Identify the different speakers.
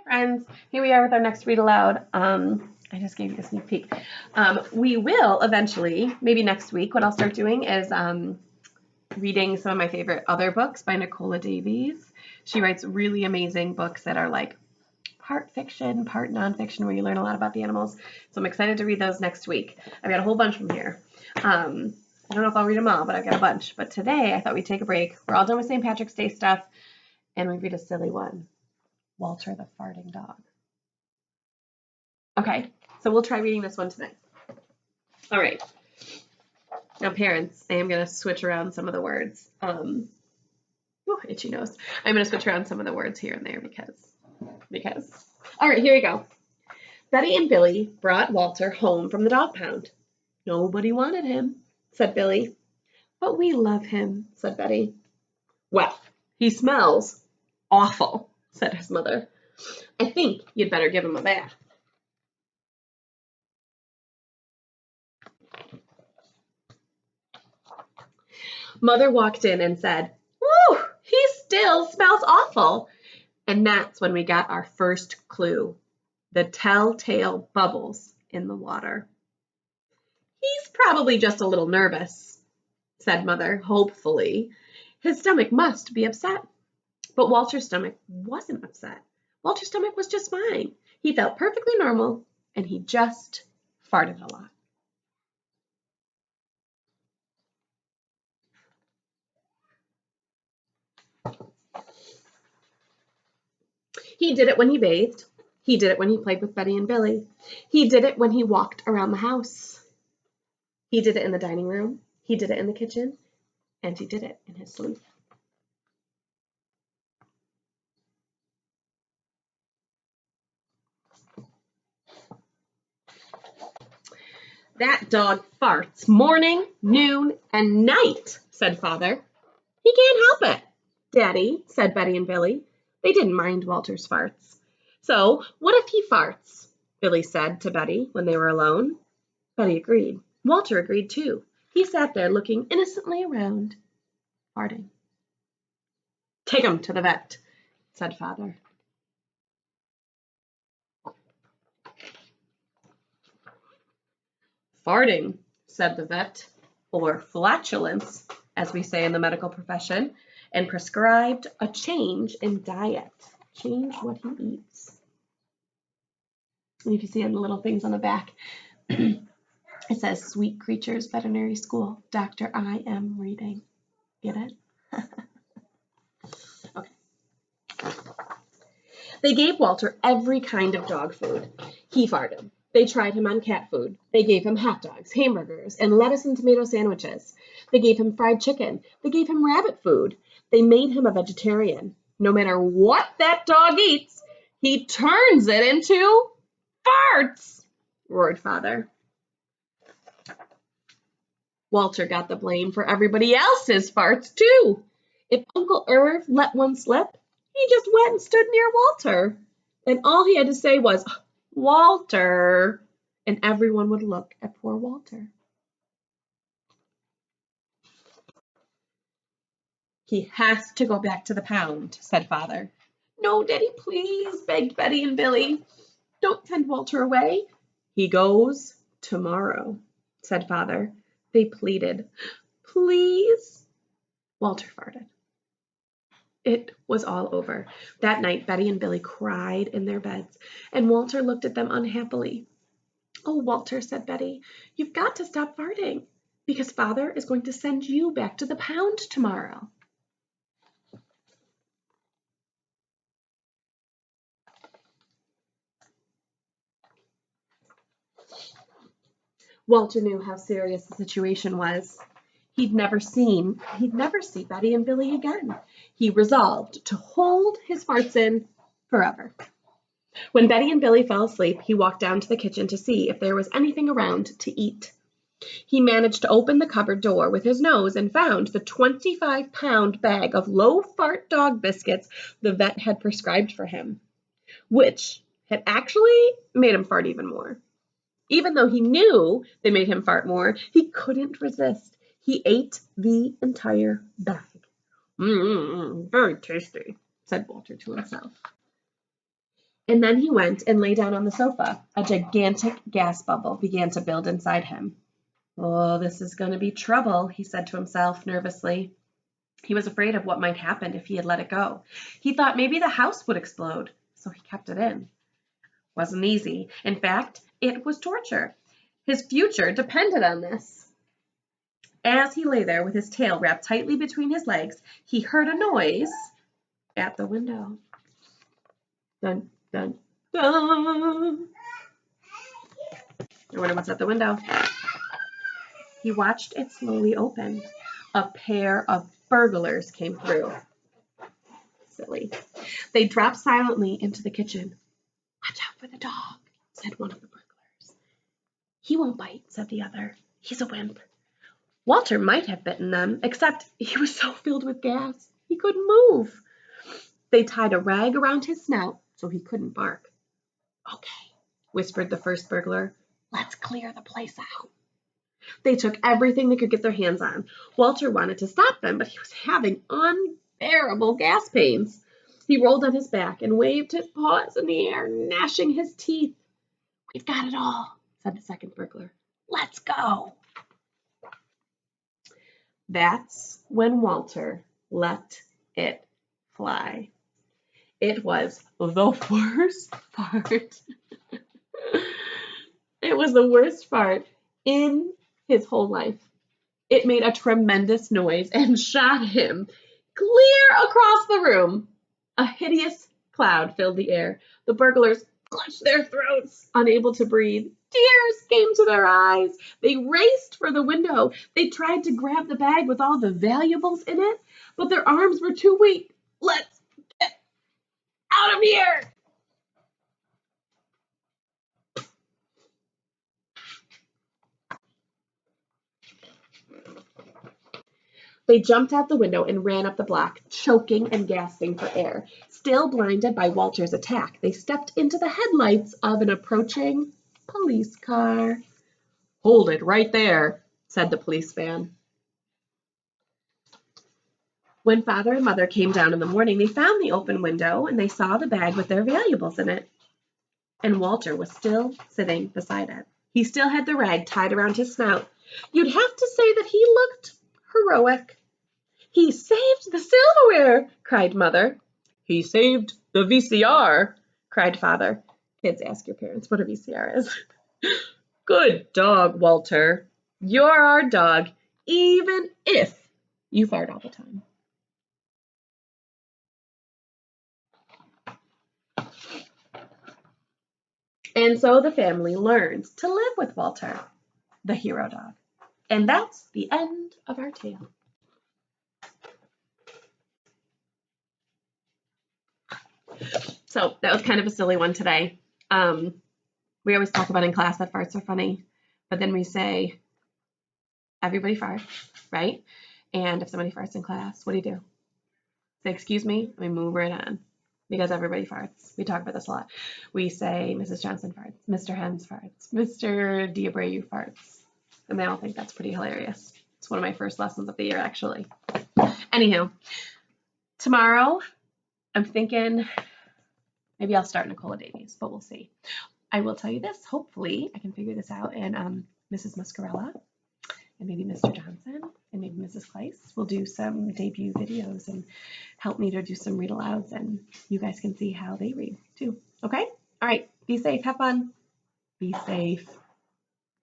Speaker 1: friends. Here we are with our next read aloud. I just gave you a sneak peek. We will eventually, maybe next week, what I'll start doing is reading some of my favorite other books by Nicola Davies. She writes really amazing books that are like part fiction, part nonfiction, where you learn a lot about the animals. So I'm excited to read those next week. I've got a whole bunch from here. I don't know if I'll read them all, but I've got a bunch. But today I thought we'd take a break. We're all done with St. Patrick's Day stuff, and we read a silly one. Walter the Farting Dog. Okay, so we'll try reading this one tonight. All right. Now, parents, I am going to switch around some of the words. Itchy nose. I'm going to switch around some of the words here and there because. All right, here we go. Betty and Billy brought Walter home from the dog pound. Nobody wanted him, said Billy. But we love him, said Betty. Well, he smells awful, said his mother. I think you'd better give him a bath. Mother walked in and said, "Whew, he still smells awful." And that's when we got our first clue, the telltale bubbles in the water. He's probably just a little nervous, said Mother, hopefully. His stomach must be upset. But Walter's stomach wasn't upset. Walter's stomach was just fine. He felt perfectly normal, and he just farted a lot. He did it when he bathed. He did it when he played with Betty and Billy. He did it when he walked around the house. He did it in the dining room. He did it in the kitchen. And he did it in his sleep. That dog farts morning, noon, and night, said Father. He can't help it, Daddy, said Betty and Billy. They didn't mind Walter's farts. So, what if he farts? Billy said to Betty when they were alone. Betty agreed. Walter agreed too. He sat there looking innocently around, farting. Take him to the vet, said Father. Farting, said the vet, or flatulence, as we say in the medical profession, and prescribed a change in diet. Change what he eats. And if you see on the little things on the back, it says, Sweet Creatures Veterinary School, Dr. I am reading. Get it? Okay. They gave Walter every kind of dog food. He farted. They tried him on cat food. They gave him hot dogs, hamburgers, and lettuce and tomato sandwiches. They gave him fried chicken. They gave him rabbit food. They made him a vegetarian. No matter what that dog eats, he turns it into farts, roared Father. Walter got the blame for everybody else's farts, too. If Uncle Irv let one slip, he just went and stood near Walter. And all he had to say was, Walter, and everyone would look at poor Walter. He has to go back to the pound, said Father. No, Daddy, please, begged Betty and Billy. Don't send Walter away. He goes tomorrow, said Father. They pleaded. Please. Walter farted. It was all over. That night, Betty and Billy cried in their beds, and Walter looked at them unhappily. Oh, Walter, said Betty, you've got to stop farting, because Father is going to send you back to the pound tomorrow. Walter knew how serious the situation was. He'd never see Betty and Billy again. He resolved to hold his farts in forever. When Betty and Billy fell asleep, he walked down to the kitchen to see if there was anything around to eat. He managed to open the cupboard door with his nose and found the 25-pound bag of low-fart dog biscuits the vet had prescribed for him, which had actually made him fart even more. Even though he knew they made him fart more, he couldn't resist. He ate the entire bag. Very tasty, said Walter to himself. And then he went and lay down on the sofa. A gigantic gas bubble began to build inside him. Oh, this is going to be trouble, he said to himself nervously. He was afraid of what might happen if he had let it go. He thought maybe the house would explode, so he kept it in. Wasn't easy. In fact, it was torture. His future depended on this. As he lay there with his tail wrapped tightly between his legs, he heard a noise at the window. Dun, dun, dun. I wonder what's at the window. He watched it slowly open. A pair of burglars came through. Silly. They dropped silently into the kitchen. Watch out for the dog, said one of the burglars. He won't bite, said the other. He's a wimp. Walter might have bitten them, except he was so filled with gas, he couldn't move. They tied a rag around his snout so he couldn't bark. Okay, whispered the first burglar. Let's clear the place out. They took everything they could get their hands on. Walter wanted to stop them, but he was having unbearable gas pains. He rolled on his back and waved his paws in the air, gnashing his teeth. We've got it all, said the second burglar. Let's go. That's when Walter let it fly. It was the worst part. It was the worst part in his whole life. It made a tremendous noise and shot him clear across the room. A hideous cloud filled the air. The burglars clutched their throats, unable to breathe. Tears came to their eyes. They raced for the window. They tried to grab the bag with all the valuables in it, but their arms were too weak. Let's get out of here! They jumped out the window and ran up the block, choking and gasping for air. Still blinded by Walter's attack, they stepped into the headlights of an approaching police car. Hold it right there, said the police van. When Father and Mother came down in the morning, they found the open window and they saw the bag with their valuables in it. And Walter was still sitting beside it. He still had the rag tied around his snout. You'd have to say that he looked heroic. He saved the silverware, cried Mother. He saved the VCR, cried Father. Kids, ask your parents what a VCR is. Good dog, Walter. You're our dog, even if you fart all the time. And so the family learned to live with Walter, the hero dog. And that's the end of our tale. So that was kind of a silly one today. We always talk about in class that farts are funny, but then we say, everybody farts, right? And if somebody farts in class, what do? Say, excuse me, we move right on. Because everybody farts. We talk about this a lot. We say, Mrs. Johnson farts, Mr. Hens farts, Mr. Diabreu farts. And they all think that's pretty hilarious. It's one of my first lessons of the year, actually. Anywho, tomorrow, I'm thinking maybe I'll start Nicola Davies, but we'll see. I will tell you this, hopefully I can figure this out, and Mrs. Muscarella, and maybe Mr. Johnson, and maybe Mrs. Kleiss will do some debut videos and help me to do some read alouds, and you guys can see how they read too. Okay? All right. Be safe. Have fun. Be safe.